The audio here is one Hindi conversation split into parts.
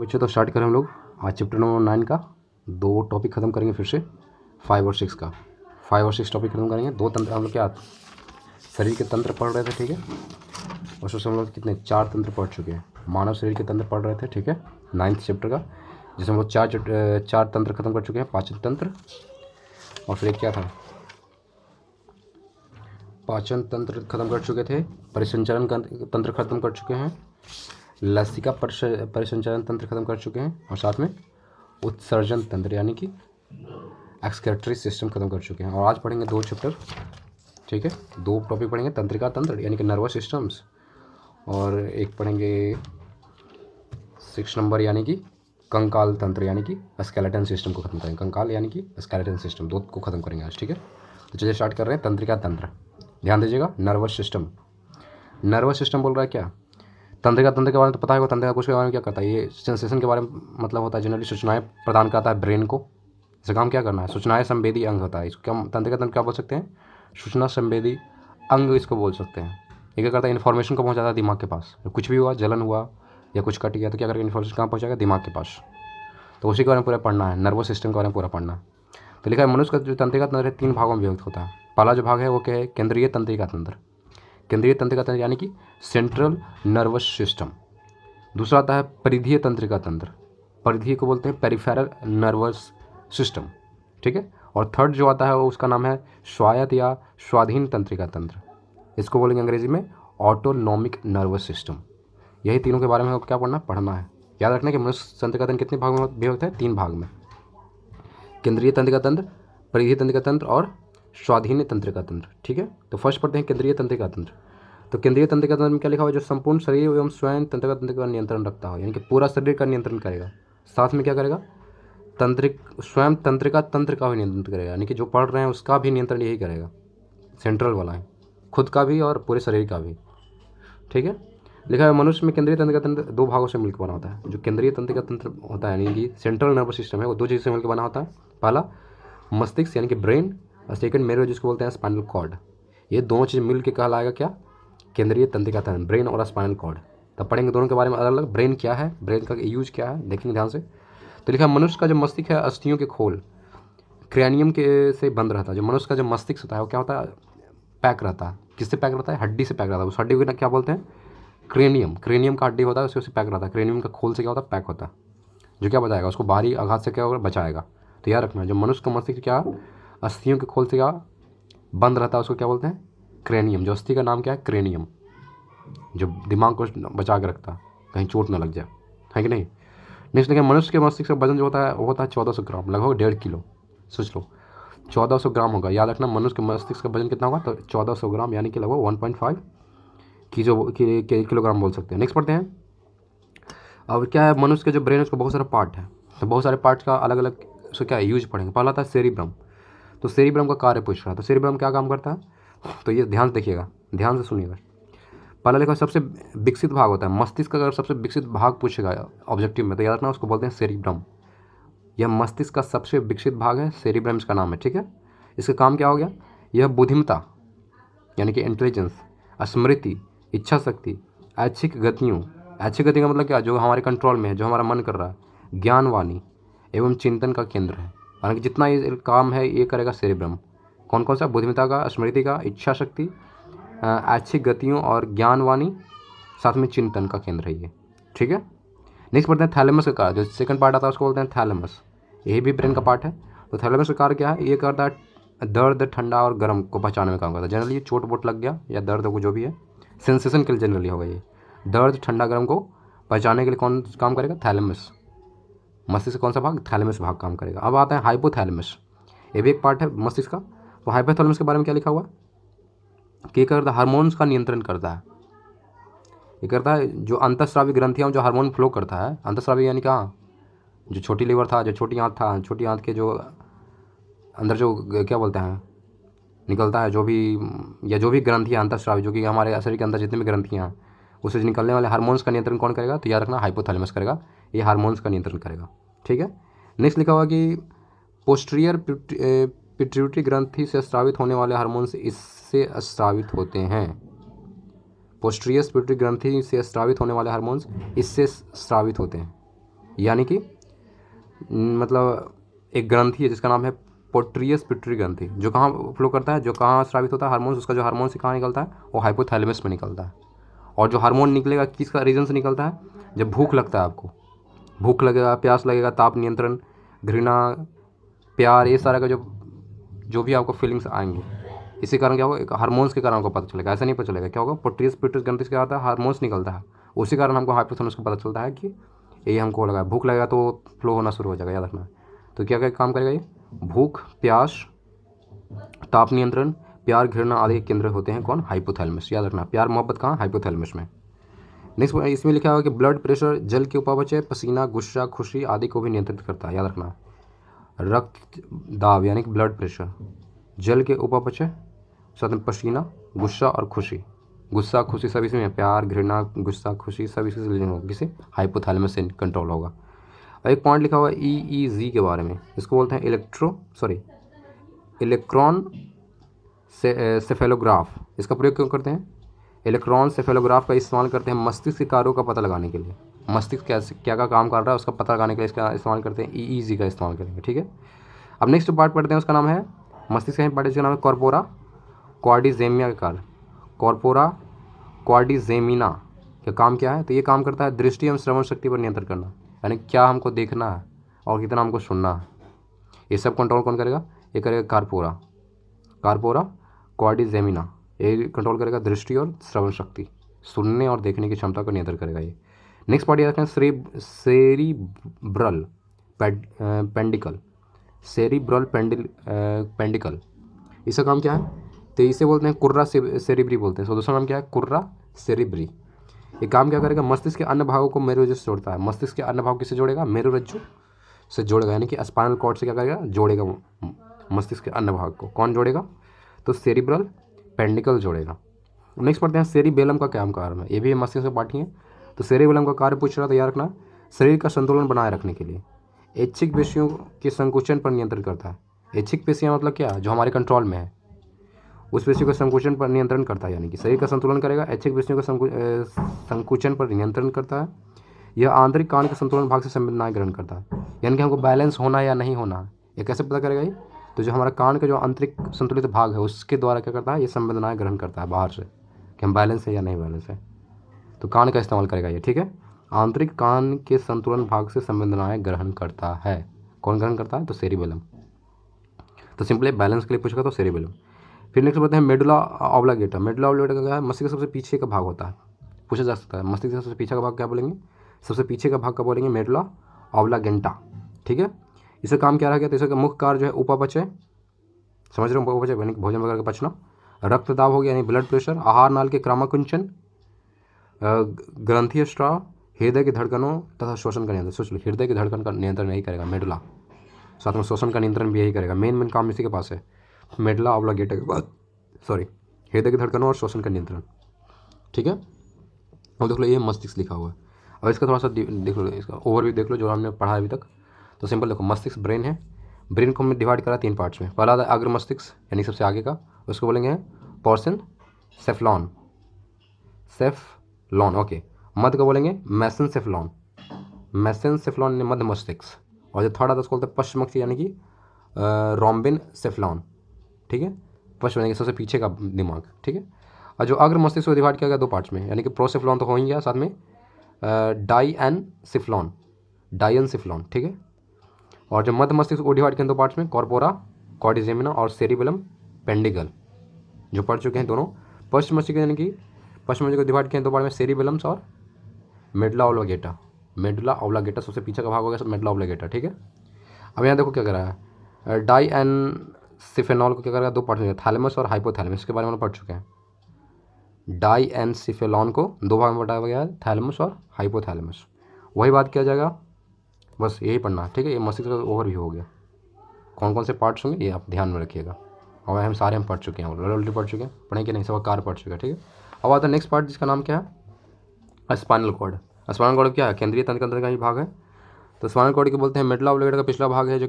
बच्चों तो स्टार्ट करें हम लोग आज चैप्टर नंबर 9 का। 2 टॉपिक ख़त्म करेंगे फिर से 5 और 6 का। 5 और 6 टॉपिक ख़त्म करेंगे। 2 तंत्र हम लोग क्या शरीर के तंत्र पढ़ रहे थे, ठीक है। और उसमें हम लोग कितने 4 तंत्र पढ़ चुके हैं। मानव शरीर के तंत्र पढ़ रहे थे, ठीक है, 9th चैप्टर का, जिसमें हम लोग 4 तंत्र खत्म कर चुके हैं। पाचन तंत्र और फिर एक क्या था, पाचन तंत्र खत्म कर चुके थे। परिसंचरण तंत्र खत्म कर चुके हैं। लसिका परिसंचरण तंत्र खत्म कर चुके हैं। और साथ में उत्सर्जन तंत्र यानी कि एक्सक्रेटरी सिस्टम खत्म कर चुके हैं। और आज पढ़ेंगे 2 चैप्टर, ठीक है। 2 टॉपिक पढ़ेंगे, तंत्रिका तंत्र यानी कि नर्वस सिस्टम्स, और एक पढ़ेंगे 6 नंबर यानी कि कंकाल तंत्र यानी कि स्केलेटन सिस्टम को खत्म करेंगे। कंकाल यानी कि स्केलेटन सिस्टम, 2 को खत्म करेंगे आज, ठीक है। तो चलिए स्टार्ट कर रहे हैं। तंत्रिका तंत्र, ध्यान दीजिएगा। नर्वस सिस्टम, नर्वस सिस्टम बोल रहा है क्या। तंत्रिका तंत्र के बारे में तो पता है, तंत्रिका कोश के बारे में क्या करता है, ये सेंसेशन के बारे में मतलब होता है, जनरली सूचनाएं प्रदान करता है ब्रेन को। इसका काम क्या करना है, सूचनाएं संवेदी अंग होता है। इसको क्या तंत्रिका तंत्र क्या बोल सकते हैं, सूचना संवेदी अंग इसको बोल सकते हैं। ये क्या करता है, इन्फॉर्मेशन को पहुँचाता है दिमाग के पास। कुछ भी हुआ, जलन हुआ या कुछ कट गया तो क्या करेगा, इन्फॉर्मेशन कहाँ पहुँचाएगा, दिमाग के पास। तो उसी के बारे में पूरा पढ़ना है, नर्वस सिस्टम के बारे में पूरा पढ़ना है। तो लिखा है मनुष्य का जो तंत्रिका तंत्र है 3 भागों में विभक्त होता है। पहला जो भाग है वो क्या है, केंद्रीय तंत्रिका तंत्र। केंद्रीय तंत्रिका तंत्र यानी कि सेंट्रल नर्वस सिस्टम। दूसरा आता है परिधीय तंत्रिका तंत्र, परिधीय को बोलते हैं पेरिफेरल नर्वस सिस्टम, ठीक है। और थर्ड जो आता है वो उसका नाम है स्वायत्त या स्वाधीन तंत्रिका तंत्र। इसको बोलेंगे अंग्रेजी में ऑटोनॉमिक नर्वस सिस्टम। यही तीनों के बारे में क्या पढ़ना है। याद रखना कि मनुष्य तंत्रिका तंत्र कितने भाग में विभक्त है, 3 भाग में। केंद्रीय तंत्रिका तंत्र, परिधीय तंत्रिका तंत्र और स्वाधीन तंत्रिका तंत्र, ठीक है। तो फर्स्ट पढ़ते हैं केंद्रीय तंत्रिका तंत्र। तो केंद्रीय तंत्रिका तंत्र में क्या लिखा हुआ है, जो संपूर्ण शरीर एवं स्वयं तंत्रिका तंत्र का नियंत्रण रखता हो, यानी कि पूरा शरीर का नियंत्रण करेगा। साथ में क्या करेगा, स्वयं तंत्रिका तंत्र का भी नियंत्रण करेगा, यानी कि जो पढ़ रहे हैं उसका भी नियंत्रण यही करेगा, सेंट्रल वाला है, खुद का भी और पूरे शरीर का भी, ठीक है। लिखा है मनुष्य में केंद्रीय तंत्रिका तंत्र 2 भागों से मिलकर बना होता है। जो केंद्रीय तंत्रिका तंत्र होता है यानी कि सेंट्रल नर्वस सिस्टम है, वो 2 चीज़ से मिलकर बना होता है। पहला मस्तिष्क यानी कि ब्रेन, और सेकंड मेरे जिसको बोलते हैं स्पाइनल कॉर्ड। ये दोनों चीज़ मिल के कहलाएगा क्या, केंद्रीय तंत्रिका तंत्र, ब्रेन और स्पाइनल कॉर्ड। तब पढ़ेंगे दोनों के बारे में अलग अलग। ब्रेन क्या है, ब्रेन का यूज क्या है, देखेंगे ध्यान से। तो लिखा मनुष्य का जो मस्तिष्क है अस्थियों के खोल क्रैनियम के से बंद रहता है। जो मनुष्य का जो मस्तिष्क होता है वो क्या होता है, पैक रहता है। किससे पैक रहता है, हड्डी से पैक रहता है। उस हड्डी को क्या बोलते हैं, क्रेनियम। क्रेनियम का हड्डी होता है, उससे पैक रहता है। क्रेनियम का खोल से क्या होता है, पैक होता है, जो क्या बचाएगा उसको बाहरी आघात से क्या होगा, बचाएगा। तो याद रखना, जो मनुष्य का मस्तिष्क क्या अस्थियों के खोल से क्या बंद रहता है उसको क्या बोलते हैं, क्रेनियम। जो अस्थि का नाम क्या है, क्रेनियम, जो दिमाग को बचा के रखता है, कहीं चोट ना लग जाए, है कि नहीं। नेक्स्ट देखिए, मनुष्य के मस्तिष्क का वजन जो होता है वो होता है 1400 ग्राम, लगभग 1.5 किलो। सोच लो 1400 ग्राम होगा। याद रखना मनुष्य के मस्तिष्क का वजन कितना होगा, तो 1400 ग्राम, यानी कि लगभग 1.5 किलोग्राम बोल सकते हैं। नेक्स्ट पढ़ते हैं। अब क्या है, मनुष्य के जो ब्रेन है उसको बहुत सारे पार्ट है, तो बहुत सारे पार्ट्स का अलग अलग उसको क्या यूज पढ़ेंगे। पहला था सेरिब्रम। तो सेरिब्रम का कार्य पूछ रहा है, तो सेरिब्रम क्या काम करता है, तो ये ध्यान से देखिएगा, ध्यान से सुनिएगा। पहला लिखा सबसे विकसित भाग होता है मस्तिष्क का, अगर सबसे विकसित भाग पूछेगा ऑब्जेक्टिव में तो याद रखना उसको बोलते हैं सेरिब्रम। यह मस्तिष्क का सबसे विकसित भाग है, सेरिब्रम इसका नाम है, ठीक है। इसका काम क्या हो गया, यह बुद्धिमत्ता यानी कि इंटेलिजेंस, स्मृति, इच्छा शक्ति, ऐच्छिक गतियों, ऐच्छिक गति का मतलब क्या, जो हमारे कंट्रोल में है, जो हमारा मन कर रहा है, ज्ञानवाणी एवं चिंतन का केंद्र है। यानी कि जितना ये काम है ये करेगा सेरिब्रम। कौन कौन सा, बुद्धिमत्ता का, स्मृति का, इच्छा शक्ति, ऐच्छिक गतियों और ज्ञानवाणी, साथ में चिंतन का केंद्र है ये, ठीक है। नेक्स्ट पढ़ते हैं थैलेमस का, जो सेकंड पार्ट आता है उसको बोलते हैं थैलेमस। यही भी ब्रेन का पार्ट है। तो थैलेमस का कार्य क्या है, ये करता है दर्द, ठंडा और गर्म को पहचानने में काम करता है। जनरली चोट वोट लग गया या दर्द को जो भी है, सेंसेशन के लिए जनरली होगा ये, दर्द ठंडा गर्म को पहचानने के लिए कौन काम करेगा, थैलेमस। मस्तिष्क कौन सा भाग, थैलेमस भाग काम करेगा। अब आता है हाइपोथैलेमस, ये भी एक पार्ट है मस्तिष्क का। तो हाइपोथैलेमस के बारे में क्या लिखा हुआ, कि करता है हार्मोन्स का नियंत्रण करता है। ये करता है जो अंतःस्रावी ग्रंथियाँ जो हार्मोन फ्लो करता है, अंतःस्रावी यानी कहाँ, जो छोटी लीवर था, जो छोटी आंत था, छोटी आंत के जो अंदर जो क्या बोलते हैं निकलता है, जो भी या जो भी ग्रंथियाँ अंतःस्रावी, जो कि हमारे शरीर के अंदर जितनी भी ग्रंथियाँ हैं उससे निकलने वाले हार्मोन्स का नियंत्रण कौन करेगा, तो याद रखना हाइपोथैलेमस करेगा, ये हार्मोन्स का नियंत्रण करेगा, ठीक है। नेक्स्ट लिखा हुआ कि पोस्टीरियर पिट्यूटरी ग्रंथि से स्रावित होने वाले हार्मोन्स इससे स्रावित होते हैं। पोस्टीरियर पिट्यूटरी ग्रंथि से स्रावित होने वाले हार्मोन्स इससे स्रावित होते हैं। यानी कि मतलब एक ग्रंथि है जिसका नाम है पोट्रियस पिट्यूटरी ग्रंथि, जो कहाँ फ्लो करता है, जो कहाँ स्रावित होता है हार्मोन्स, उसका जो हार्मोन से कहाँ निकलता है वो हाइपोथैलेमस में निकलता है। और जो हार्मोन निकलेगा किसका रीजन से निकलता है, जब भूख लगता है आपको, भूख लगेगा, प्यास लगेगा, ताप नियंत्रण, घृणा, प्यार, ये सारा का जो भी आपको फीलिंग्स आएंगे, इसी कारण क्या होगा, एक हार्मोन्स के कारण आपको पता चलेगा। ऐसा नहीं पता चलेगा, क्या होगा, पोट्रियस पिट्यूटरी ग्रंथि से क्या होता है, हार्मोन्स निकलता है, उसी कारण हमको हाइपोथैलेमस को पता चलता है कि ये हमको लगा भूख लगेगा तो फ्लो होना शुरू हो जाएगा, याद रखना। तो क्या क्या काम करेगा ये, भूख, प्यास, ताप नियंत्रण, प्यार, घृणा आदि के केंद्र होते हैं कौन, हाइपोथैलेमस, याद रखना। प्यार मोहब्बत कहाँ, हाइपोथैलेमस में। नेक्स्ट इसमें लिखा हुआ है कि ब्लड प्रेशर, जल के उपापचय, पसीना, गुस्सा, खुशी आदि को भी नियंत्रित करता है, याद रखना। रक्त दाब यानी कि ब्लड प्रेशर, जल के उपापचय, साथ में पसीना, गुस्सा और खुशी, गुस्सा खुशी सब इसमें, प्यार घृणा गुस्सा खुशी सब इससे रिलेटेड होगा, किसे, हाइपोथैलेमस से कंट्रोल होगा। और एक पॉइंट लिखा हुआ है EEG के बारे में, इसको बोलते हैं इलेक्ट्रॉन सेफेलोग्राफ। इसका प्रयोग क्यों करते हैं, इलेक्ट्रॉन सेफेलोग्राफ का इस्तेमाल करते हैं मस्तिष्क के कार्यों का पता लगाने के लिए, मस्तिष्क कैसे क्या का काम कर रहा है उसका पता लगाने के लिए इसका इस्तेमाल करते हैं, EEG का इस्तेमाल करेंगे, ठीक है। अब नेक्स्ट पार्ट पढ़ते हैं, उसका नाम है मस्तिष्क का पार्ट, इसका नाम है कॉर्पोरा क्वाड्रिजेमिया का कार्य। कॉर्पोरा क्वाड्रिजेमिना का काम क्या है, तो ये काम करता है दृष्टि एवं श्रवण शक्ति पर नियंत्रण करना, यानी क्या हमको देखना है और कितना हमको सुनना है, ये सब कंट्रोल कौन करेगा, ये करेगा कॉर्पोरा क्वाड्रिजेमिना, ये कंट्रोल करेगा दृष्टि और श्रवण शक्ति, सुनने और देखने की क्षमता को नियंत्रण करेगा ये। नेक्स्ट पार्ट ये रखते हैं सेरिब्रल पेंडिकल, सेरिब्रल पेंडिकल, इसका काम क्या है, तो इसे बोलते हैं कुर्रा सेरिब्री बोलते हैं, सो दूसरा नाम क्या है, कुर्रा सेरिब्री। ये काम क्या करेगा, मस्तिष्क के अन्य भागों को मेरुरज्जु से जोड़ता है, मस्तिष्क के अन्य भाग किससे जोड़ेगा, मेरुरज्जु से जोड़ेगा, यानी कि स्पाइनल कॉर्ड से क्या करेगा, जोड़ेगा मस्तिष्क के अन्य भाग को, कौन जोड़ेगा, तो सेरिब्रल पेंडिकल जोड़ेगा। नेक्स्ट पढ़ते हैं सेरिबेलम का क्या काम है, ये भी मस्तिष्क का पार्ट ही है। तो सेरिबेलम का कार्य पूछ रहा था, याद रखना, शरीर का संतुलन बनाए रखने के लिए ऐच्छिक पेशियों के संकुचन पर नियंत्रण करता है। ऐच्छिक पेशियाँ मतलब क्या, जो हमारे कंट्रोल में है, उस पेशियों के संकुचन पर नियंत्रण करता है, यानी कि शरीर का संतुलन करेगा, ऐच्छिक पेशियों के संकुचन पर नियंत्रण करता है। यह आंतरिक कान के संतुलन भाग से संवेदनाएं ग्रहण करता है, यानी कि हमको बैलेंस होना है या नहीं होना है, ये कैसे पता करेगा ये, तो जो हमारा कान का जो आंतरिक संतुलित भाग है उसके द्वारा क्या करता है, ये संवेदनाएं ग्रहण करता है बाहर से कि हम बैलेंस है या नहीं बैलेंस है, तो कान का इस्तेमाल करेगा ये, ठीक है। आंतरिक कान के संतुलन भाग से संवेदनाएं ग्रहण करता है, कौन ग्रहण करता है, तो सेरिबेलम। तो सिंपली बैलेंस के लिए पूछेगा तो सेरिबेलम। फिर नेक्स्ट बताते हैं मेडुला ऑब्लांगेटा। मेडुला ऑब्लांगेटा का क्या है, मस्तिष्क का सबसे पीछे का भाग होता है, पूछा जा सकता है, मस्तिष्क का सबसे पीछे का भाग क्या बोलेंगे, सबसे पीछे का भाग का बोलेंगे मेडुला ऑब्लांगेटा, ठीक है। इसका काम क्या रह गया, तो इसका मुख्य कार्य जो है उपापचय, समझ रहे हो, उपापचय यानी भोजन वगैरह का पचना, रक्तदाब हो गया यानी ब्लड प्रेशर, आहार नाल के क्रमाकुंचन, ग्रंथीय स्त्राव, हृदय की धड़कनों तथा शोषण का नियंत्रण। सोच लो, हृदय की धड़कन का नियंत्रण यही करेगा मेडुला, साथ में शोषण का नियंत्रण भी यही करेगा, मेन काम इसी के पास है, मेडुला ऑब्लांगेटा के बाद, हृदय की धड़कनों और शोषण का नियंत्रण, ठीक है। और देख लो ये मस्तिष्क लिखा हुआ है। और इसका थोड़ा सा देख लो, इसका ओवरव्यू देख लो जो हमने पढ़ा अभी तक। तो सिंपल देखो, मस्तिष्क ब्रेन है, ब्रेन को हमने डिवाइड करा 3 पार्ट्स में। पहला था अग्र मस्तिष्क यानी सबसे आगे का, उसको बोलेंगे पोर्सन सेफ्लॉन, ओके। मध्य को बोलेंगे मेसेनसेफ्लॉन, यानी मध्य मस्तिष्क। और जो थर्ड आता है उसको बोलते हैं पश्चिम मस्तिष्क यानी कि रोम्बिन सेफ्लॉन, ठीक है, पश्चिम यानी कि सबसे पीछे का दिमाग, ठीक है। और जो अग्र मस्तिष्क को डिवाइड किया गया 2 पार्ट्स में, यानी कि प्रोसेफ्लॉन तो हो ही गया, साथ में डाइएनसेफ्लॉन, ठीक है। और जो मध्य मस्तिष्क को डिवाइड किया 2 पार्ट्स में, कॉर्पोरा क्वाड्रिजेमिना और सेरिबेलम पेंडिकल, जो पढ़ चुके हैं दोनों। पश्चिम मस्तिष्क यानी कि पश्चिम मस्तिष्क को डिवाइड किया 2 पार्ट में, सेरिबेलम्स और मेडुला ऑब्लांगेटा सबसे पीछे का भाग हो गया, मेडुला ऑब्लांगेटा, ठीक है। अब यहाँ देखो क्या कर रहा है, डाइएनसिफेनॉल को क्या करेगा 2 पार्ट में, थैलेमस और हाइपोथैलेमस, इसके बारे में हम पढ़ चुके हैं। डाइएनसिफेलॉन को 2 भाग में बटाया गया है, थैलेमस और हाइपोथैलेमस, वही बात किया जाएगा, बस यही पढ़ना, ठीक है। ये मस्तिष्क का ओवरव्यू हो गया, कौन कौन से पार्ट्स होंगे ये आप ध्यान में रखिएगा। और हम सारे पढ़ चुके हैं, ऑलरेडी पढ़ चुके हैं, पढ़ें कि नहीं, सब कार्य पढ़ चुके हैं, ठीक है। अब आता है नेक्स्ट पार्ट जिसका नाम क्या है, स्पाइनल कॉर्ड। स्पाइनल कॉर्ड क्या है, केंद्रीय तंत्र के अंदर का ही भाग है। तो स्पाइनल कॉर्ड के बोलते हैं मेडुला ऑब्लांगेटा का पिछला भाग है जो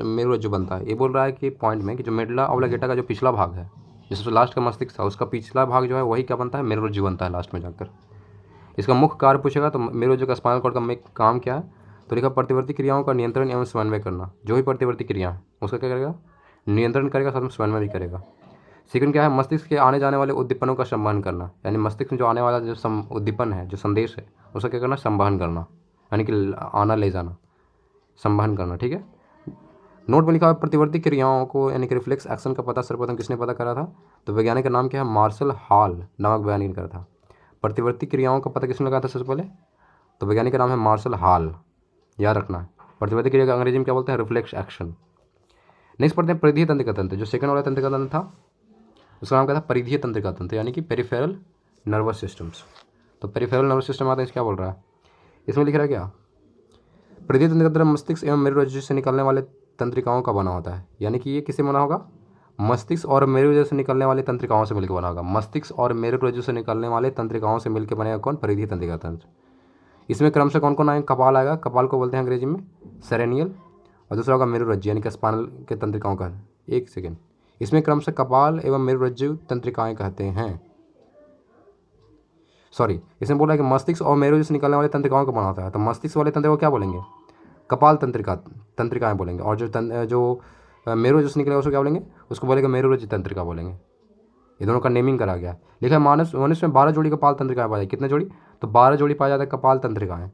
मेरुरज्जु बनता है। ये बोल रहा है कि पॉइंट में कि जो मेडुला ऑब्लांगेटा का जो पिछला भाग है, जिससे लास्ट का मस्तिष्क था, उसका पिछला भाग जो है वही क्या बनता है, मेरुरज्जु बनता है लास्ट में जाकर। इसका मुख्य कार्य पूछेगा तो मेरुरज्जु का स्पाइनल कॉर्ड का काम क्या है, तो लिखा प्रतिवर्ती क्रियाओं का नियंत्रण एवं समन्वय करना। जो भी प्रतिवर्ती क्रिया है उसका क्या करेगा, नियंत्रण करेगा, साथ में समन्वय भी करेगा। सेकंड क्या है, मस्तिष्क के आने जाने वाले उद्दीपनों का संवहन करना, यानी मस्तिष्क में जो आने वाला जो उद्दीपन है, जो संदेश है, उसका क्या करना, संवहन करना, यानी कि आना ले जाना, संवहन करना। ठीक है। नोट में लिखा हुआ प्रतिवर्ती क्रियाओं को यानी कि रिफ्लेक्स एक्शन का पता सर्वप्रथम किसने पता करा था, तो वैज्ञानिक का नाम क्या है, मार्शल हॉल नामक वैज्ञानिक ने करा था। प्रतिवर्ती क्रियाओं का पता किसने लगाया था सबसे पहले, तो वैज्ञानिक का नाम है मार्शल हॉल, याद रखना है। प्रतिवर्ती क्रिया का अंग्रेजी में क्या बोलते हैं, रिफ्लेक्स एक्शन। नेक्स्ट पढ़ते हैं परिधीय तंत्रिका तंत्र। जो सेकंड वाला तंत्रिका तंत्र था उसका नाम क्या था, परिधीय तंत्रिका तंत्र, यानी कि पेरिफेरल नर्वस सिस्टम्स। तो पेरिफेरल नर्वस सिस्टम आता है, क्या बोल रहा है, इसमें लिख रहा है क्या, परिधीय तंत्रिका तंत्र मस्तिष्क एवं मेरुरज्जु से निकलने वाले तंत्रिकाओं का बना होता है, यानी कि ये किससे बना होगा, मस्तिष्क और मेरुरज्जु से निकलने वाले तंत्रिकाओं से मिलकर बना होगा। मस्तिष्क और मेरुरज्जु से निकलने वाले तंत्रिकाओं से मिलकर बनेगा कौन, परिधीय तंत्रिका तंत्र। इसमें क्रम से कौन कौन आएगा, कपाल आएगा, कपाल को बोलते हैं अंग्रेजी में सेरेनियल, और दूसरा होगा मेरुरज्जु यानी कि स्पाइनल के तंत्रिकाओं का। एक सेकेंड, इसमें क्रम से कपाल एवं मेरुरज्जु तंत्रिकाएं कहते हैं, सॉरी, इसमें बोल रहा है कि मस्तिष्क और मेरुरज्जु से निकलने वाले तंत्रिकाओं का बना होता है। तो मस्तिष्क वाले तंत्रिका को क्या बोलेंगे, कपाल तंत्रिकाएं बोलेंगे, और जो मेरुरज्जु से निकलेगा उसको क्या बोलेंगे, उसको बोलेंगे मेरुरज्जु तंत्रिका बोलेंगे। ये दोनों का नेमिंग करा गया। लिखा है मनुष्य में 12 जोड़ी कपाल तंत्रिकाएं पाई जाती, कितने जोड़ी, तो 12 जोड़ी पाया जाता है कपाल तंत्रिकाएं,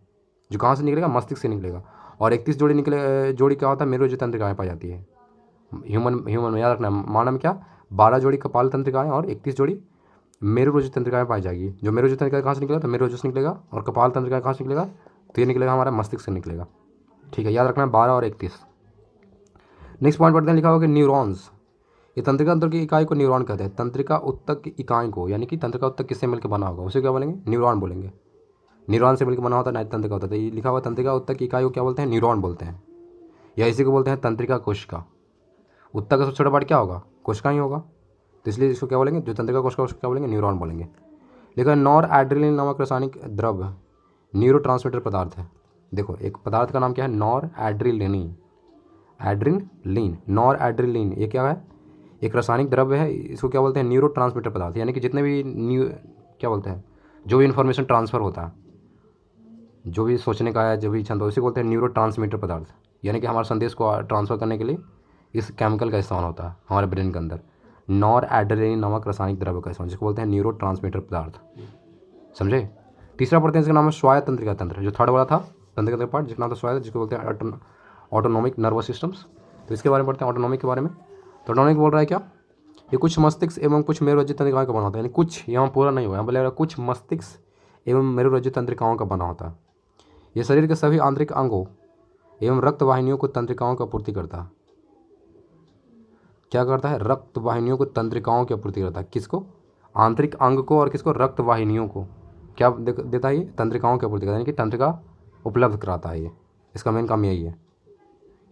जो कहाँ से निकलेगा, मस्तिष्क से निकलेगा। और 31 जोड़ी क्या होता है, मेरुरज्जु तंत्रिकाएं पाई जाती है। ह्यूमन में याद रखना, मानव में क्या, 12 जोड़ी कपाल तंत्रिकाएं और 31 जोड़ी मेरुरज्जु तंत्रिकाएं पाई जाएगी। जो मेरुरज्जु तंत्रिका कहाँ से निकलेगा, तो मेरुरज्जु से निकलेगा, और कपाल तंत्रिका कहाँ से निकलेगा, तो ये निकलेगा हमारा मस्तिष्क से निकलेगा। ठीक है, याद रखना 12 और 31। नेक्स्ट पॉइंट पढ़ते हैं, लिखा होगा कि न्यूरॉन्स, ये तंत्रिका तंत्र की इकाई को न्यूरॉन कहते हैं। तंत्रिका उत्तक की इकाई को, यानी कि तंत्रिका उत्तक किससे मिलकर बना होगा, उसे क्या बोलेंगे, न्यूरॉन बोलेंगे। न्यूरॉन से मिलकर बना होता है तंत्रिका उत्तक। ये लिखा हुआ तंत्रिका उत्तक की इकाई को क्या बोलते हैं, न्यूरॉन बोलते हैं, या इसी को बोलते हैं तंत्रिका कोशिका। उत्तक का सबसे छोटा पार्ट क्या होगा, कोशिका ही होगा, तो इसलिए इसको क्या बोलेंगे, जो तंत्रिका कोशिका उसको क्या बोलेंगे, न्यूरॉन बोलेंगे। लिखा है नॉर एड्रेनलिन नामक रासायनिक द्रव्य न्यूरोट्रांसमीटर पदार्थ है। देखो एक पदार्थ का नाम क्या है, नॉर एड्रेनलिन, नॉर एड्रेनलिन, ये क्या है, एक रासायनिक द्रव्य है। इसको क्या बोलते हैं, न्यूरोट्रांसमीटर पदार्थ, यानी कि जितने भी क्या बोलते हैं, जो भी इन्फॉर्मेशन ट्रांसफ़र होता है, जो भी सोचने का है, जो भी छंद, उसे बोलते हैं न्यूरोट्रांसमीटर पदार्थ। यानी कि हमारे संदेश को ट्रांसफ़र करने के लिए इस केमिकल का इस्तेमाल होता है हमारे ब्रेन के अंदर। नॉर एड्रेनलिन नामक रासायनिक द्रव्य का इस्तेमाल, जिसको बोलते हैं न्यूरोट्रांसमीटर पदार्थ। समझे। तीसरा पढ़ते हैं, इसका नाम है स्वायत्त तंत्रिका तंत्र। जो थर्ड वाला था तंत्रिका पार्ट, जिसका नाम था स्वायत्त, जिसको बोलते हैं ऑटोनॉमिक नर्वस सिस्टम्स। तो इसके बारे में पढ़ते हैं, ऑटोनॉमिक के बारे में। तो ऑटोनॉमिक बोल रहा है क्या, ये कुछ मस्तिष्क एवं कुछ मेरुरज्जु तंत्रिकाओं का बना होता है, यानी कुछ, यहाँ पूरा नहीं हुआ, यहाँ बोलेगा कुछ मस्तिष्क एवं मेरुरज्जु तंत्रिकाओं का बना होता है। ये शरीर के सभी आंतरिक अंगों एवं रक्त वाहिनियों को तंत्रिकाओं की आपूर्ति करता है। क्या करता है, रक्त वाहिनियों को तंत्रिकाओं की आपूर्ति करता है। किसको, आंतरिक अंग को, और किसको, रक्त वाहिनियों को क्या देता है, ये तंत्रिकाओं की आपूर्ति करता है, यानी कि तंत्रिका उपलब्ध कराता है। ये इसका मेन काम यही है,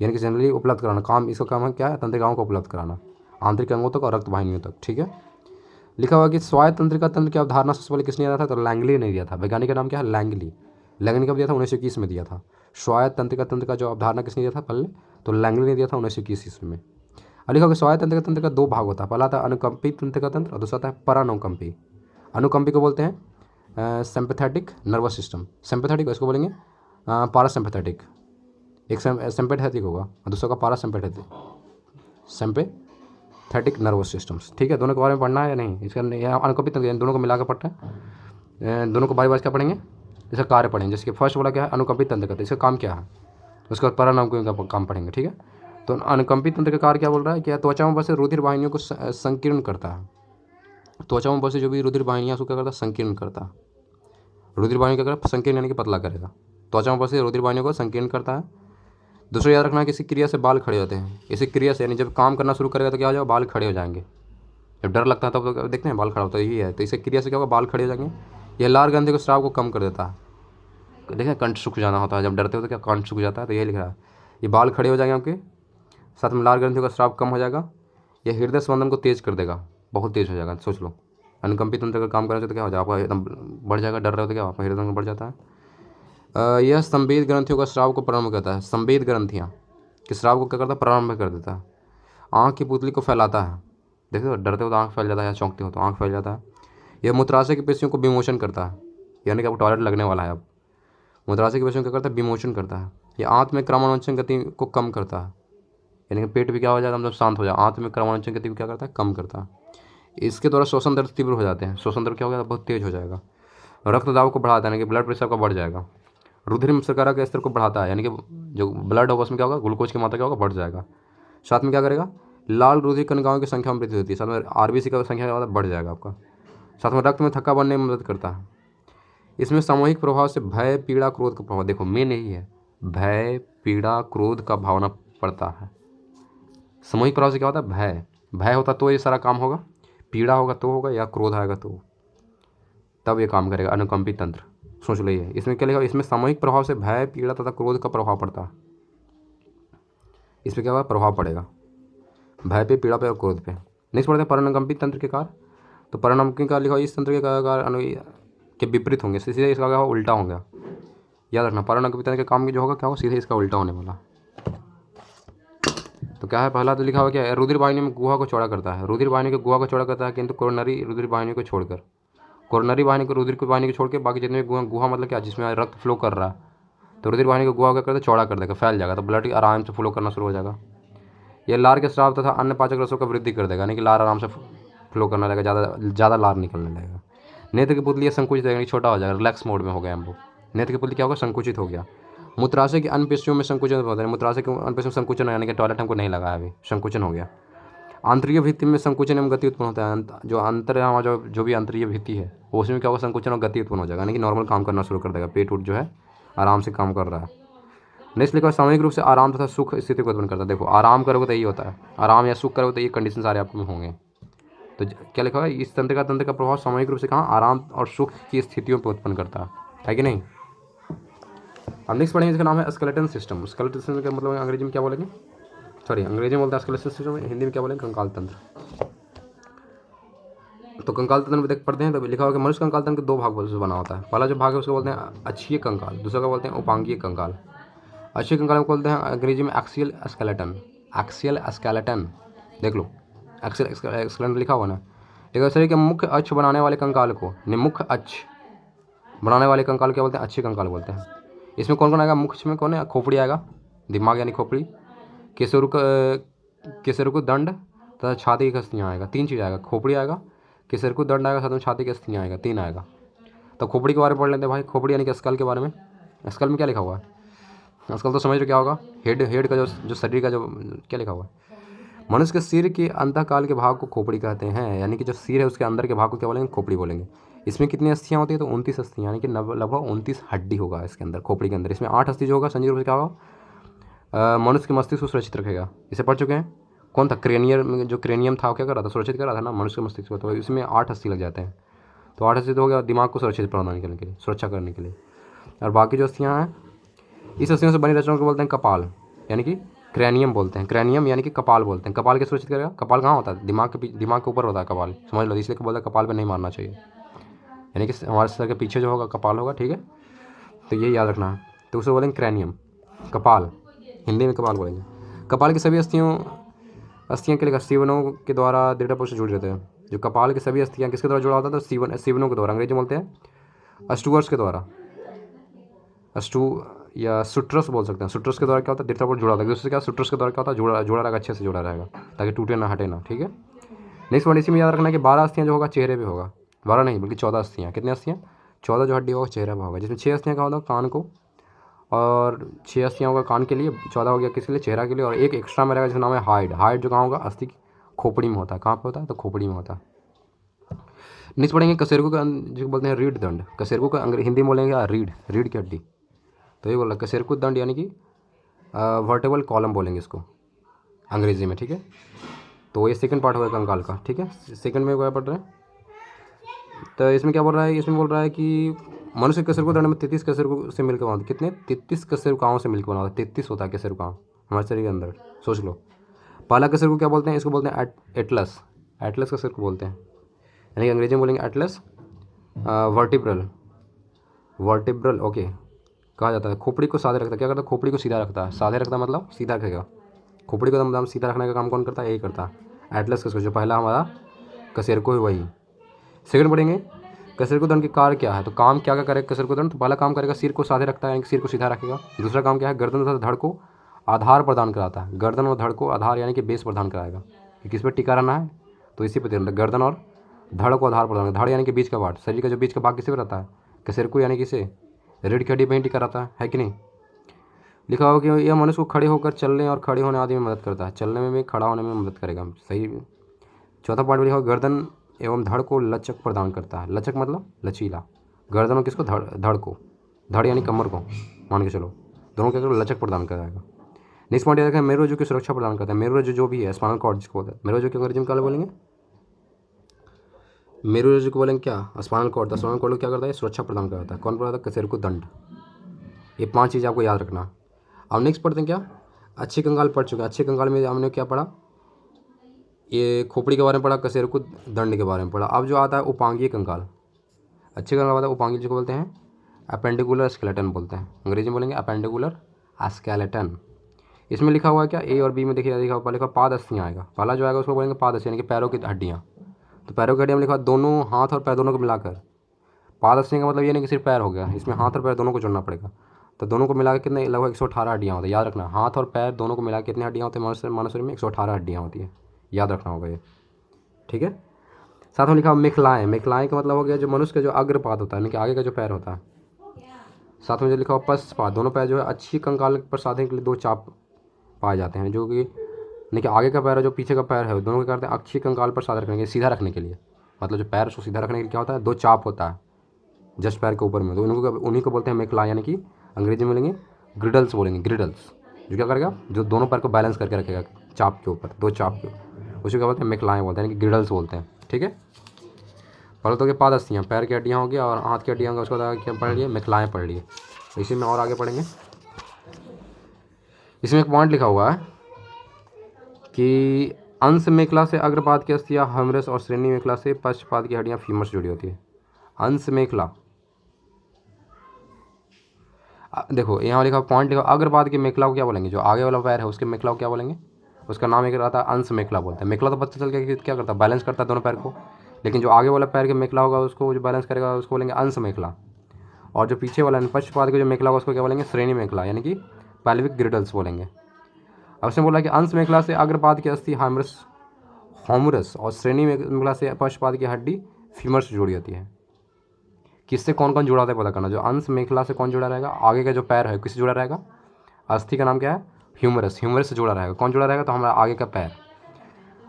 यानी कि जनरली उपलब्ध कराना काम, इसका काम है क्या है, तंत्रिकाओं को उपलब्ध कराना आंतरिक अंगों तक और रक्त वाहिनियों तक। ठीक है। लिखा हुआ कि स्वायत्त तंत्रिका तंत्र की अवधारणा सबसे पहले किसने दिया था, तो लैंगली ने दिया था। वैज्ञानिक का नाम क्या है, लैंगली। लैंगली कब दिया था, 1921 में दिया था। स्वायत्त तंत्रिका तंत्र का जो अवधारणा किसने दिया था पहले, तो लैंगली ने दिया था 1921 ईस्वी में। और लिखा हुआ स्वायत्त तंत्रिका तंत्र का 2 भाग होता है, पहला था अनुकंपी तंत्रिका तंत्र और दूसरा था परानुकंपी। अनुकंपी को बोलते हैं सिंपैथेटिक नर्वस सिस्टम, सिंपैथेटिक इसको बोलेंगे पारासिम्पैथेटिक। एक सिंपैथेटिक होगा और दूसरा का पारासिम्पैथेटिक, सिंपैथेटिक नर्वस सिस्टम्स। ठीक है, दोनों के बारे में पढ़ना है या नहीं, इसका अनुकंपी तंत्र दोनों को मिलाकर पढ़ना है। दोनों को बारी बारी क्या पढ़ेंगे, इसका कार्य पढ़ेंगे। जैसे कि फर्स्ट वाला क्या है, अनुकंपित तंत्र का, इसका काम क्या है, उसके बाद परानुकंपी का काम पढ़ेंगे। ठीक है। तो अनुकंपित तंत्र का कार्य क्या बोल रहा है, कि त्वचा में बसे रुधिर वाहिनियों को संकीर्ण करता है। त्वचा में बसे जो भी रुधिर वाहिनियाँ उसको क्या करता है, संकीर्ण करता है। रुधिर वाहिनी क्या करेगा, संकीर्ण यानी कि पतला करेगा। त्वचा में बसे रुधिर वाहिनियों को संकीर्ण करता है। दूसरा याद रखना है कि इसी क्रिया से बाल खड़े होते हैं। इसी क्रिया से, यानी जब काम करना शुरू करेगा तो क्या हो जाएगा, बाल खड़े हो जाएंगे। जब डर लगता है तब तो देखते हैं बाल खड़ा होता है, यही है। तो इसी क्रिया से क्या होगा, बाल खड़े हो जाएंगे। यह लार ग्रंथि को स्राव को कम कर देता है। देखें कंठ सूख जाना होता है, जब डरते हो तो क्या कंठ सूख जाता है, तो यही लिख रहा है। ये बाल खड़े हो जाएंगे आपके, साथ में लार ग्रंथियों का स्राव कम हो जाएगा। यह हृदय स्पंदन को तेज कर देगा, बहुत तेज हो जाएगा। सोच लो, अनुकंपित तंत्र का काम करने से तो क्या हो जाएगा, आपका एकदम बढ़ जाएगा। डर रहे हो तो क्या आपका हृदय स्पंदन बढ़ जाता है। यह संवेद ग्रंथियों का स्राव को प्रारंभ करता है। संवेद ग्रंथियाँ कि स्राव को क्या करता है, प्रारंभ कर देता है। आँख की पुतली को फैलाता है। देखो डरते हो तो आँख फैल जाता है, या चौंकते हो तो आँख फैल जाता है। यह मूत्राशय की पेशियों को विमोचन करता है, यानी कि अब टॉयलेट लगने वाला है। अब मूत्राशय की वजह से क्या करता है, विमोचन करता है। ये आंत में क्रमानुसार गति को कम करता है, यानी कि पेट भी क्या हो जाता है, मतलब शांत हो जाए। आंत में क्रमानुसार गति को क्या करता है, कम करता है। इसके द्वारा श्वसन दर तीव्र हो जाते हैं। श्वसन दर क्या हो गया, बहुत तेज हो जाएगा। रक्त दबाव को बढ़ाता है, यानी कि ब्लड प्रेशर का बढ़ जाएगा। रुधिर शर्करा के स्तर को बढ़ाता है, यानी कि जो ब्लड होगा उसमें क्या होगा, ग्लूकोज की मात्रा क्या होगा, बढ़ जाएगा। साथ में क्या करेगा, लाल रुधिर कणिकाओं की संख्या में वृद्धि होती है। साथ में आरबीसी का संख्या क्या बढ़ जाएगा आपका। साथ में रक्त में थक्का बनने में मदद करता है। इसमें सामूहिक प्रभाव से भय, पीड़ा, क्रोध का प्रभाव, देखो मेन यही है, भय, पीड़ा, क्रोध का भावना पड़ता है। सामूहिक प्रभाव से क्या होता है, भय, भय होता तो ये सारा काम होगा, पीड़ा होगा तो होगा, या क्रोध आएगा तो तब ये काम करेगा। अनुकंपी तंत्र, सोच लो ये इसमें क्या लिखा, इसमें सामूहिक प्रभाव से भय, पीड़ा तथा क्रोध का प्रभाव पड़ता है। इसमें क्या होगा, प्रभाव पड़ेगा भय पे, पीड़ा पे और क्रोध पे। नेक्स्ट पढ़ते हैं परानुकंपी तंत्र के कार्य। तो परानुकंपी का लिखा, इस तंत्र के कार्य के विपरीत होंगे, सीधे इसका क्या होगा, उल्टा होगा। याद रखना, परानुकंपी तंत्र के काम की जो होगा क्या होगा, सीधे इसका उल्टा होने वाला। तो क्या है, पहला तो लिखा हुआ क्या है, रुधिर वाहिनी में गुहा को चौड़ा करता है। रुधिर वाहिनी के गुहा को चौड़ा करता है, किंतु कोरोनरी रुधिर वाहिनी को छोड़कर, कोरोनरी वाहिनी को, रुधिर की वाहिनी को छोड़ के बाकी जितने भी गुहा मतलब क्या, जिसमें रक्त फ्लो कर रहा है, तो रुधिर वाहिनी को गुहा क्या करता है, चौड़ा कर देगा, फैल जाएगा, तो ब्लड आराम से फ्लो करना शुरू हो जाएगा। ये लार के स्राव तथा अन्य पाचक रसों का वृद्धि कर देगा, यानी कि लार आराम से फ्लो करने लगेगा, ज़्यादा लार निकलने लगेगा। नेत्र की पुतली संकुचित है, छोटा हो जाएगा, रिलैक्स मोड में हो गया हम लोग। नेत्र की पुतली क्या होगा, संकुचित हो गया। मूत्राशय की अन्य पेशियों में संकुचन होता है। मूत्राशय के अन्य पेशियों में संकुचन, यानी कि टॉयलेट हमको नहीं लगाया अभी, संकुचन हो गया। आंतरिक भित्ति में संकुचन एवं गति उत्पन्न होता है। जो अंतर हमारा जो भी आंतरिक भित्ति है उसमें क्या होगा, संकुचन और गति उत्पन्न हो जाएगा, यानी कि नॉर्मल काम करना शुरू कर देगा। पेट उठ जो है आराम से काम कर रहा है। नेक्स्ट लिखा, सामूहिक रूप से आराम तथा सुख स्थिति को उत्पन्न करता है। देखो आराम करोगे तो यही होता है, आराम या सुख करोगे तो ये कंडीशन सारे आपको में होंगे। तो क्या लिखा है, इस तंत्र का प्रभाव सामूहिक रूप से कहाँ, आराम और सुख की स्थितियों पर उत्पन्न करता है कि नहीं। अब नेक्स्ट पढ़ेंगे, इसका नाम है स्केलेटन सिस्टम। स्केलेटन सिस्टम का मतलब अंग्रेजी में क्या बोलेंगे, सॉरी अंग्रेजी में बोलता है स्केलेटन सिस्टम, हिंदी में क्या बोलेंगे, कंकाल तंत्र। तो कंकाल तंत्र में देख पढ़ते हैं, तो लिखा हुआ कि मनुष्य कंकाल तंत्र के दो भाग से बना होता है। पहला जो भाग है उसको बोलते हैं अक्षीय कंकाल, दूसरा का बोलते हैं उपांगीय कंकाल। अक्षीय कंकाल को बोलते हैं अंग्रेजी में एक्सियल स्केलेटन। एक्सियल स्केलेटन देख लो, एक्सियल स्केलेटन लिखा हुआ ना। एक शरीर के मुख्य अक्ष बनाने वाले कंकाल को, मुख्य अक्ष बनाने वाले कंकाल क्या बोलते हैं, अक्षीय कंकाल बोलते हैं। इसमें कौन कौन आएगा, मुख्य में कौन है, खोपड़ी आएगा, दिमाग यानी खोपड़ी, केसरकु दंड तथा छाती की अस्थियाँ आएगा। तीन चीज़ आएगा, खोपड़ी आएगा, केसरकु दंड आएगा, साथ में छाती की अस्थियाँ आएगा, तीन आएगा। तो खोपड़ी के बारे में पढ़ लेते हैं भाई। खोपड़ी यानी कि स्कल के बारे में। स्कल में क्या लिखा हुआ है, स्कल तो समझ लो क्या होगा, हेड का जो शरीर का जो क्या लिखा हुआ है, मनुष्य के सिर के अंतःकाल के भाग को खोपड़ी कहते हैं, यानी कि जो सिर है उसके अंदर के भाग को क्या बोलेंगे, खोपड़ी बोलेंगे। इसमें कितनी अस्थियाँ होती है, तो 29 अस्थियाँ, यानी कि लगभग 29 हड्डी होगा इसके अंदर, खोपड़ी के अंदर। इसमें 8 अस्थि जो होगा संजीव रूप से क्या होगा, मनुष्य के मस्तिष्क को सुरक्षित रखेगा। इसे पढ़ चुके हैं, कौन था, जो क्रेनियम था वो क्या कर रहा था, सुरक्षित कर रहा था ना मनुष्य के मस्तिष्क को। तो इसमें 8 अस्थि लग जाते हैं, तो 8 अस्थि तो हो गया दिमाग को सुरक्षित प्रदान करने के लिए, सुरक्षा करने के लिए। और बाकी जो अस्थियाँ हैं, इस अस्थियों से बनी रचनाओं को बोलते हैं कपाल, यानी कि क्रैनियम बोलते हैं। क्रैनियम यानी कि कपाल बोलते हैं। कपाल के सुरक्षित करेगा, कपाल कहाँ होता है, दिमाग के ऊपर होता है कपाल, समझ लो, इसलिए बोलते हैं कपाल पे नहीं मारना चाहिए, यानी कि हमारे सर के पीछे जो होगा कपाल होगा, ठीक है, तो ये याद रखना है। तो उसे बोलेंगे क्रैनियम, कपाल, हिंदी में कपाल बोलेंगे। कपाल की सभी अस्थियाँ के लिए सीवनों के द्वारा दृढ़ता से जुड़े रहते हैं। जो कपाल की सभी अस्थियाँ किसके द्वारा जुड़ा होता है, तो सीवनों के द्वारा, अंग्रेजी में बोलते हैं अस्टूअर्स के द्वारा, या सुट्रस बोल सकते हैं। सुट्रस के द्वारा क्या होता है, दृढ़तापूर्वक जुड़ा होता है। दूसरे क्या, सुट्रस के द्वारा क्या होता है, जुड़ा रहेगा, अच्छे से जुड़ा रहेगा, ताकि टूटे ना, हटे ना, ठीक है। नेक्स्ट वन, इसी में याद रखना है कि 12 अस्थियाँ जो होगा चेहरे पे होगा, 12 नहीं बल्कि 14 अस्थियाँ। कितनी अस्थियाँ, 14 जो हड्डी होगा चेहरे पे होगा, जिसमें 6 अस्थियाँ का होगा कान को, और 6 अस्थियाँ होगा कान के लिए, 14 हो गया किसके लिए, चेहरा के लिए, और एक एक्स्ट्रा में रहेगा जिसका नाम है हाइड। हाइड जो कहाँ होगा, अस्थि खोपड़ी में होता है। कहाँ पे होता है, तो खोपड़ी में होता है। नेक्स्ट पढ़ेंगे कशेरुक का, जो बोलते हैं रीढ़ दंड। कशेरुक का हिंदी में बोलेंगे रीढ़ की हड्डी, तो ये बोल रहा है कशेरुक दंड, यानी कि वर्टेबल कॉलम बोलेंगे इसको अंग्रेजी में, ठीक है। तो ये सेकंड पार्ट होगा कंकाल का, ठीक है। सेकंड में क्या पढ़ रहे हैं, तो इसमें क्या बोल रहा है, इसमें बोल रहा है कि मनुष्य के कशेरुक दंड में 33 कशेरुक से मिलकर बना होता है। कितने, 33 कशेरुकाओं से मिलकर बना होता है। 33 होता है कशेरुकाओं हमारे शरीर के अंदर, सोच लो। पहला कशेरुक क्या बोलते हैं, इसको बोलते हैं एटलस, एटलस कशेरुक बोलते हैं, यानी कि अंग्रेजी में बोलेंगे एटलस वर्टिब्रल, ओके कहा जाता है। खोपड़ी को साधे रखता है, क्या करता है, खोपड़ी को सीधा रखता है। साधे रखता है मतलब सीधा रखेगा, खोपड़ी को एकदम सीधा रखने का काम कौन करता है, यही करता है एटलस का। जो पहला हमारा कशेरुक है वही। सेकंड पढ़ेंगे कशेरुकदंड की कार्य क्या है, तो काम क्या क्या करेगा कशेरुकदंड, तो पहला काम करेगा सिर को साधे रखता है यानी कि सिर को सीधा रखेगा। दूसरा काम क्या है, गर्दन तथा धड़ को आधार प्रदान कराता है, गर्दन और धड़ को आधार यानी कि बेस प्रदान कराएगा कि किस पर टिका रहना है, तो इसी पर ध्यान, गर्दन और धड़ को आधार प्रदान, धड़ यानी कि बीच का पार्ट, शरीर का जो बीच का भाग किसी पर रहता है, कशेरुक यानी कि इसे रीढ़ की हड्डी पर ही टिका रहता है कि नहीं। लिखा होगा कि यह मनुष्य को खड़े होकर चलने और खड़े होने आदि में मदद करता है, चलने में भी खड़ा होने में मदद करेगा, सही। चौथा पॉइंट लिखा होगा गर्दन एवं धड़ को लचक प्रदान करता है, लचक मतलब लचीला, गर्दन और किसको, धड़ को, धड़ यानी कमर को मान के चलो, दोनों क्या करो लचक प्रदान कराएगा। नेक्स्ट पॉइंट याद रखें मेरुरज्जु की सुरक्षा प्रदान करता है, मेरुरज्जु जो भी है स्पाइनल कॉर्ड जिसको बोलते हैं, मेरुरज्जु की अंग्रेजी में क्या बोलेंगे, मेरुरज्जु को बोलेंगे क्या, स्पाइनल कॉर्ड, स्पाइनल कॉर्ड क्या करता है, सुरक्षा प्रदान करता है, कौन प्रदान करता है, कशेरुकदंड। ये 5 चीज़ आपको याद रखना। अब नेक्स्ट पढ़ते हैं क्या, अच्छी कंकाल पढ़ चुके हैं, अच्छे कंकाल में हमने क्या पढ़ा, ये खोपड़ी के बारे में पढ़ा, कशेरुकदंड के बारे में पढ़ा। अब जो आता है उपांगीय कंकाल, अच्छे कंकाल आता है उपांगीय जिसको बोलते हैं अपेंडिकुलर स्केलेटन बोलते हैं, अंग्रेजी में बोलेंगे अपेंडिकुलर स्केलेटन। इसमें लिखा हुआ है क्या, ए और बी में देखिए लिखा हुआ, लिखा पाद अस्थियाँ आएगा, पहला जो आएगा उसको बोलेंगे पाद अस्थियाँ यानी कि पैरों की हड्डियाँ, तो पैरों की हड्डियाँ में लिखा दोनों हाथ और पैर दोनों को मिलाकर, पाद अस्थियाँ का मतलब ये नहीं कि सिर्फ पैर हो गया, इसमें हाथ और पैर दोनों को जोड़ना पड़ेगा, तो दोनों को मिलाकर कितने, लगभग 118 हड्डियाँ होती है, याद रखना, हाथ और पैर दोनों को मिलाकर कितनी हड्डियाँ होती है, मानव शरीर में 118 हड्डियाँ होती है, याद रखना होगा ये, ठीक है। साथ में लिखा मेखलाएँ, मेखलाएँ का मतलब हो गया जो मनुष्य का जो अग्रपाद होता है यानी कि आगे का जो पैर होता है। साथ में जो लिखा हुआ पश्चपाद, दोनों पैर जो है अच्छी कंकाल पर साधने के लिए 2 चाप पाए जाते हैं, जो कि यानी कि आगे का पैर और जो पीछे का पैर है दोनों क्या करते हैं अच्छी कंकाल पर साधा रखने के लिए, सीधा रखने के लिए, मतलब जो पैर उसको सीधा रखने के लिए क्या होता है 2 चाप होता है जस्ट पैर के ऊपर में, तो उन्हीं को बोलते हैं मेखला यानी कि अंग्रेजी में बोलेंगे ग्रिडल्स बोलेंगे, ग्रिडल्स, जो क्या करेगा जो दोनों पैर को बैलेंस करके रखेगा चाप के ऊपर, 2 चाप के, उसी क्या बोलते हैं मेखलाएँ बोलते हैं यानी कि ग्रिडल्स बोलते हैं, ठीक है। पहले तो पाद अस्थियाँ, पैर की हड्डियाँ हो गया और हाथ की हड्डियाँ होगा, उसको क्या पढ़ लिए, मेखलाएँ पढ़ लिए। इसी में और आगे पढ़ेंगे, इसमें एक पॉइंट लिखा हुआ है कि अंश मेखला से अग्रपाद की अस्थियाँ ह्यूमरस और श्रेणी मेखला से पश्चपाद की हड्डियाँ फीमर से जुड़ी होती है। अंश मेखला, देखो यहाँ लिखा पॉइंट लिखा, अग्रपाद की मेखला को क्या बोलेंगे, जो आगे वाला पैर है उसके मेखला को क्या बोलेंगे, उसका नाम एक रहता है अंश मेखला बोलते हैं। मेखला तो पता चल गया कि क्या करता है, बैलेंस करता है दोनों पैर को, लेकिन जो आगे वाला पैर के मेखला होगा उसको जो बैलेंस करेगा उसको बोलेंगे अंश मेखला, और जो पीछे वाला पश्चपाद का जो मेखला होगा उसको क्या बोलेंगे, श्रेणी मेखला यानी कि पैल्विक ग्रिडल्स बोलेंगे। अब उसने बोला कि अंश मेखला से अग्रपाद की अस्थि ह्यूमरस और श्रेणी मेखला से पश्चपाद की हड्डी फीमर से जुड़ी होती है। किससे कौन कौन जुड़ा होता है पता करना, जो अंश मेखला से कौन जुड़ा रहेगा, आगे का जो पैर है किससे जुड़ा रहेगा, अस्थि का नाम क्या है ह्यूमरस, ह्यूमरस से जुड़ा रहेगा, कौन जुड़ा रहेगा, तो हमारा आगे का पैर।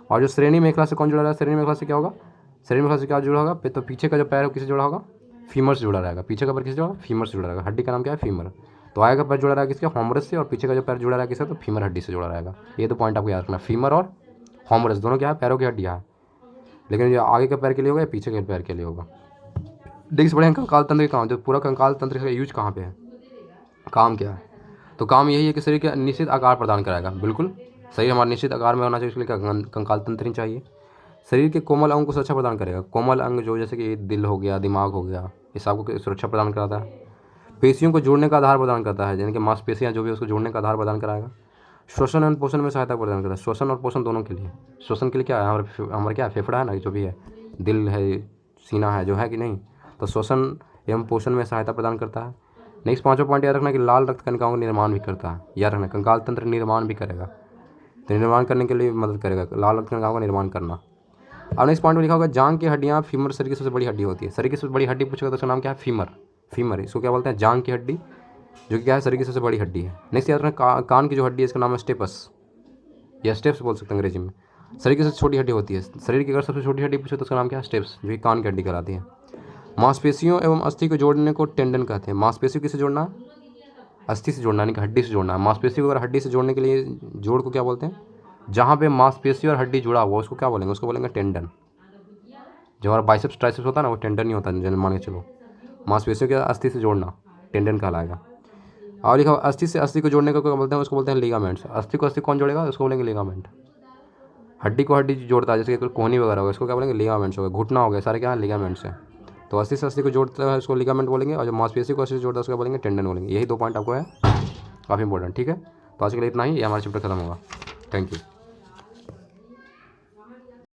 और जो श्रेणी मेखला से कौन जुड़ा रहेगा, श्रेणी मेखला से क्या होगा, श्रेणी मेखला से क्या जुड़ा होगा, तो पीछे का जो पैर है किससे जुड़ा होगा, फीमर से जुड़ा रहेगा, पीछे का पैर किससे जुड़ा होगा, फीमर से जुड़ा रहेगा, हड्डी का नाम क्या है फीमर, तो आगे का पैर जुड़ा रहेगा किसके, ह्यूमरस से, और पीछे का जो पैर जुड़ा रहेगा किससे, तो फीमर हड्डी से जुड़ा रहेगा। ये तो पॉइंट आपको याद रखना, फीमर और ह्यूमरस दोनों क्या है, पैरों की हड्डियाँ है, लेकिन जो आगे के पैर के लिए होगा या पीछे के पैर के लिए होगा। नेक्स्ट बढ़ेंगे कंकाल तंत्र के काम, जो पूरा कंकाल तंत्र का यूज कहाँ पे है, काम क्या है, तो काम यही है कि शरीर का निश्चित आकार प्रदान कराएगा, बिल्कुल शरीर हमारा निश्चित आकार में होना चाहिए, इसके लिए कंकाल तंत्र ही चाहिए। शरीर के कोमल अंग को सुरक्षा प्रदान करेगा, कोमल अंग जो जैसे कि दिल हो गया, दिमाग हो गया, ये सबको सुरक्षा प्रदान कराता है। पेशियों को जोड़ने का आधार प्रदान करता है, यानी कि मांसपेशियाँ जो भी उसको जोड़ने का आधार प्रदान कराएगा। श्वसन एवं पोषण में सहायता प्रदान करता है, श्वसन और पोषण दोनों के लिए। श्वसन के लिए क्या है, हमारा क्या फेफड़ा है ना, जो भी है, दिल है, सीना है, जो है कि नहीं, तो श्वसन एवं पोषण में सहायता प्रदान करता है। नेक्स्ट 5वां पॉइंट याद रखना कि लाल रक्त कणिकाओं का निर्माण भी करता है, याद रखना कंकाल तंत्र निर्माण भी करेगा, तो निर्माण करने के लिए मदद करेगा लाल रक्त कणिकाओं का निर्माण करना। अब नेक्स्ट पॉइंट में लिखा होगा जांग की हड्डियाँ फीमर शरीर की सबसे बड़ी हड्डी होती है, शरीर की सबसे बड़ी हड्डी पूछेगा तो उसका नाम क्या है, फीमर, फीमर, इसको क्या बोलते हैं, जांग की हड्डी, जो कि क्या है शरीर की सबसे बड़ी हड्डी है। नेक्स्ट याद रखना कान की जो हड्डी है इसका नाम है स्टेपस, या स्टेप्स बोल सकते हैं अंग्रेजी में, शरीर की सबसे छोटी हड्डी होती है, शरीर की अगर सबसे छोटी हड्डी पूछे तो उसका नाम क्या है, स्टेप्स, जो कि कान की हड्डी कहलाती है। मांसपेशियों एवं अस्थि को जोड़ने को टेंडन कहते हैं, मांसपेशियों किससे जोड़ना है, अस्थि से जोड़ना, यानी कि हड्डी से जोड़ना है। मांसपेशी को अगर हड्डी से जोड़ने के लिए जोड़ को क्या बोलते हैं, जहाँ पे मांसपेशी और हड्डी जुड़ा हुआ उसको क्या बोलेंगे, उसको बोलेंगे टेंडन। जो हमारा बाइसेप्स ट्राइसेप्स होता है ना वो टेंडन ही होता है, मान के चलो, मांसपेशियों के अस्थि से जोड़ना टेंडन कहलाएगा। और लिखा अस्थि से अस्थि को जोड़ने को क्या बोलते हैं, उसको बोलते हैं लिगामेंट्स। अस्थि को अस्थि कौन जोड़ेगा, उसको बोलेंगे लिगामेंट। हड्डी को हड्डी जोड़ता है, जैसे कोहनी वगैरह होगा, इसको क्या बोलेंगे, लिगामेंट्स हो गए, घुटना हो गया, सारे क्या है लिगामेंट्स है। तो अस्थि से अस्थि को जोड़ता है उसको लिगामेंट बोलेंगे, और जो मांसपेशी को अस्थि से जोड़ता है उसको बोलेंगे टेंडन बोलेंगे। यही 2 पॉइंट आपको है काफ़ी इंपॉर्टेंट, ठीक है। तो आज के लिए इतना ही, ये हमारा चैप्टर खत्म होगा। Thank you.